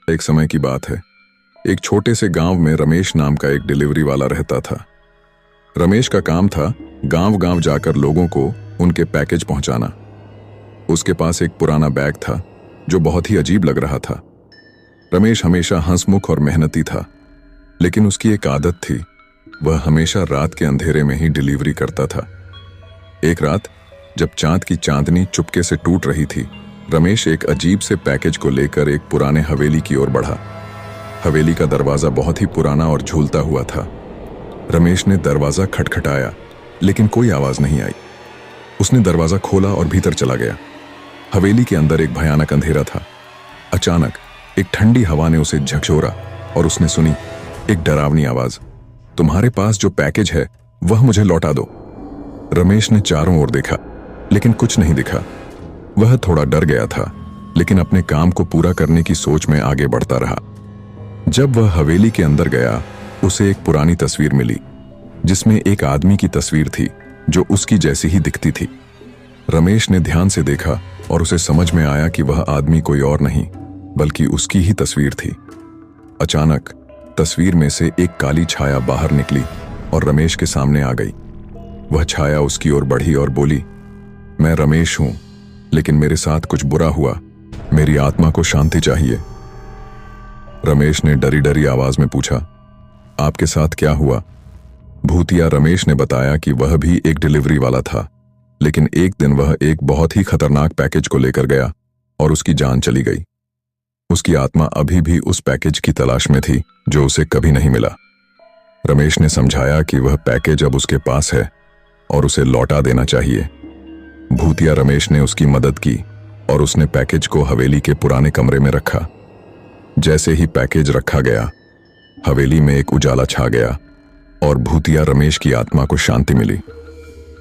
एक समय की बात है। एक छोटे से गांव में रमेश नाम का एक डिलीवरी वाला रहता था। रमेश का काम था गांव गांव जाकर लोगों को उनके पैकेज पहुंचाना। उसके पास एक पुराना बैग था जो बहुत ही अजीब लग रहा था। रमेश हमेशा हंसमुख और मेहनती था, लेकिन उसकी एक आदत थी, वह हमेशा रात के अंधेरे में ही डिलीवरी करता था। एक रात जब चांद की चांदनी चुपके से टूट रही थी, रमेश एक अजीब से पैकेज को लेकर एक पुराने हवेली की ओर बढ़ा। हवेली का दरवाजा बहुत ही पुराना और झूलता हुआ था। रमेश ने दरवाजा खटखटाया, लेकिन कोई आवाज नहीं आई। उसने दरवाजा खोला और भीतर चला गया। हवेली के अंदर एक भयानक अंधेरा था। अचानक एक ठंडी हवा ने उसे झकझोरा और उसने सुनी एक डरावनी आवाज, तुम्हारे पास जो पैकेज है वह मुझे लौटा दो। रमेश ने चारों ओर देखा, लेकिन कुछ नहीं दिखा। वह थोड़ा डर गया था, लेकिन अपने काम को पूरा करने की सोच में आगे बढ़ता रहा। जब वह हवेली के अंदर गया, उसे एक पुरानी तस्वीर मिली, जिसमें एक आदमी की तस्वीर थी जो उसकी जैसी ही दिखती थी। रमेश ने ध्यान से देखा और उसे समझ में आया कि वह आदमी कोई और नहीं, बल्कि उसकी ही तस्वीर थी। अचानक तस्वीर में से एक काली छाया बाहर निकली और रमेश के सामने आ गई। वह छाया उसकी ओर बढ़ी और बोली, मैं रमेश हूं, लेकिन मेरे साथ कुछ बुरा हुआ। मेरी आत्मा को शांति चाहिए। रमेश ने डरी डरी आवाज में पूछा, आपके साथ क्या हुआ? भूतिया रमेश ने बताया कि वह भी एक डिलीवरी वाला था, लेकिन एक दिन वह एक बहुत ही खतरनाक पैकेज को लेकर गया और उसकी जान चली गई। उसकी आत्मा अभी भी उस पैकेज की तलाश में थी जो उसे कभी नहीं मिला। रमेश ने समझाया कि वह पैकेज अब उसके पास है और उसे लौटा देना चाहिए। भूतिया रमेश ने उसकी मदद की और उसने पैकेज को हवेली के पुराने कमरे में रखा। जैसे ही पैकेज रखा गया, हवेली में एक उजाला छा गया और भूतिया रमेश की आत्मा को शांति मिली।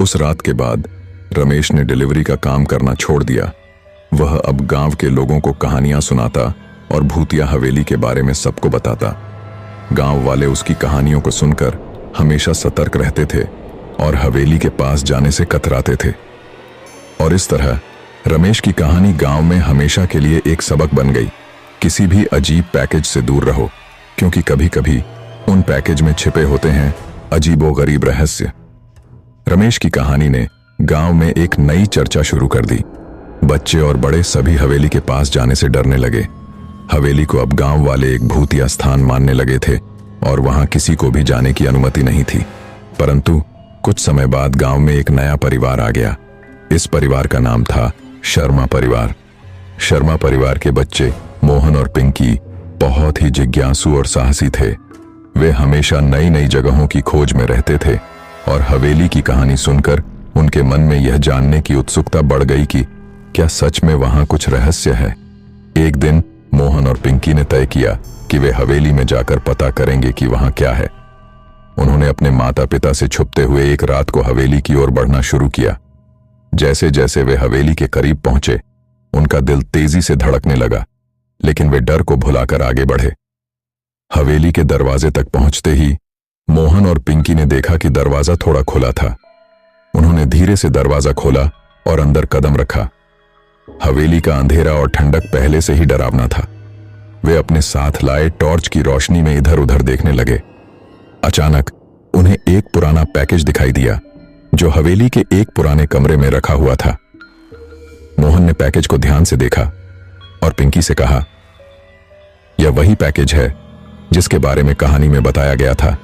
उस रात के बाद रमेश ने डिलीवरी का काम करना छोड़ दिया। वह अब गांव के लोगों को कहानियां सुनाता और भूतिया हवेली के बारे में सबको बताता। गांव वाले उसकी कहानियों को सुनकर हमेशा सतर्क रहते थे और हवेली के पास जाने से कतराते थे। और इस तरह रमेश की कहानी गांव में हमेशा के लिए एक सबक बन गई। किसी भी अजीब पैकेज से दूर रहो, क्योंकि कभी कभी उन पैकेज में छिपे होते हैं अजीबोगरीब रहस्य। रमेश की कहानी ने गांव में एक नई चर्चा शुरू कर दी। बच्चे और बड़े सभी हवेली के पास जाने से डरने लगे। हवेली को अब गांव वाले एक भूतिया स्थान मानने लगे थे और वहां किसी को भी जाने की अनुमति नहीं थी। परंतु कुछ समय बाद गांव में एक नया परिवार आ गया। इस परिवार का नाम था शर्मा परिवार। शर्मा परिवार के बच्चे मोहन और पिंकी बहुत ही जिज्ञासु और साहसी थे। वे हमेशा नई नई जगहों की खोज में रहते थे और हवेली की कहानी सुनकर उनके मन में यह जानने की उत्सुकता बढ़ गई कि क्या सच में वहां कुछ रहस्य है। एक दिन मोहन और पिंकी ने तय किया कि वे हवेली में जाकर पता करेंगे कि वहां क्या है। उन्होंने अपने माता पिता से छुपते हुए एक रात को हवेली की ओर बढ़ना शुरू किया। जैसे जैसे वे हवेली के करीब पहुंचे, उनका दिल तेजी से धड़कने लगा, लेकिन वे डर को भुलाकर आगे बढ़े। हवेली के दरवाजे तक पहुंचते ही मोहन और पिंकी ने देखा कि दरवाजा थोड़ा खुला था। उन्होंने धीरे से दरवाजा खोला और अंदर कदम रखा। हवेली का अंधेरा और ठंडक पहले से ही डरावना था। वे अपने साथ लाए टॉर्च की रोशनी में इधर उधर देखने लगे। अचानक उन्हें एक पुराना पैकेज दिखाई दिया जो हवेली के एक पुराने कमरे में रखा हुआ था। मोहन ने पैकेज को ध्यान से देखा और पिंकी से कहा, यह वही पैकेज है जिसके बारे में कहानी में बताया गया था।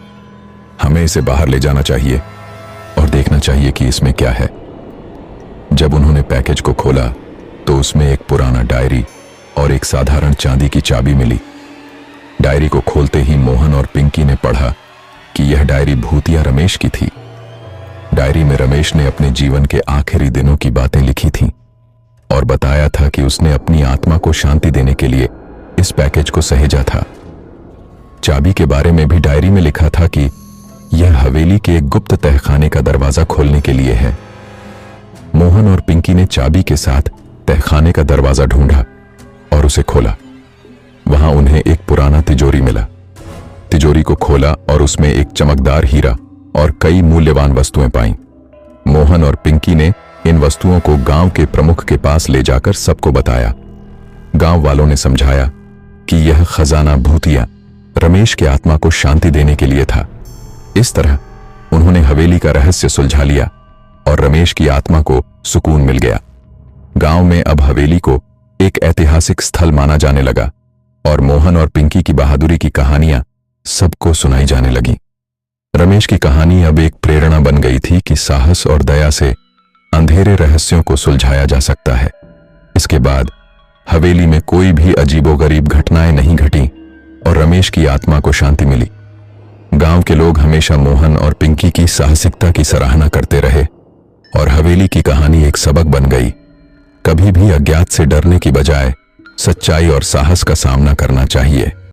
हमें इसे बाहर ले जाना चाहिए और देखना चाहिए कि इसमें क्या है। जब उन्होंने पैकेज को खोला तो उसमें एक पुराना डायरी और एक साधारण चांदी की चाबी मिली। डायरी को खोलते ही मोहन और पिंकी ने पढ़ा कि यह डायरी भूतिया रमेश की थी। डायरी में रमेश ने अपने जीवन के आखिरी दिनों की बातें लिखी थीं और बताया था कि उसने अपनी आत्मा को शांति देने के लिए इस पैकेज को सहेजा था। चाबी के बारे में भी डायरी में लिखा था कि यह हवेली के एक गुप्त तहखाने का दरवाजा खोलने के लिए है। मोहन और पिंकी ने चाबी के साथ तहखाने का दरवाजा ढूंढा और उसे खोला। वहां उन्हें एक पुराना तिजोरी मिला। तिजोरी को खोला और उसमें एक चमकदार हीरा और कई मूल्यवान वस्तुएं पाईं। मोहन और पिंकी ने इन वस्तुओं को गांव के प्रमुख के पास ले जाकर सबको बताया। गांव वालों ने समझाया कि यह खजाना भूतिया रमेश की आत्मा को शांति देने के लिए था। इस तरह उन्होंने हवेली का रहस्य सुलझा लिया और रमेश की आत्मा को सुकून मिल गया। गांव में अब हवेली को एक ऐतिहासिक स्थल माना जाने लगा और मोहन और पिंकी की बहादुरी की कहानियां सबको सुनाई जाने लगी। रमेश की कहानी अब एक प्रेरणा बन गई थी कि साहस और दया से अंधेरे रहस्यों को सुलझाया जा सकता है। इसके बाद हवेली में कोई भी अजीबोगरीब घटनाएं नहीं घटी और रमेश की आत्मा को शांति मिली। गांव के लोग हमेशा मोहन और पिंकी की साहसिकता की सराहना करते रहे और हवेली की कहानी एक सबक बन गई। कभी भी अज्ञात से डरने की बजाय सच्चाई और साहस का सामना करना चाहिए।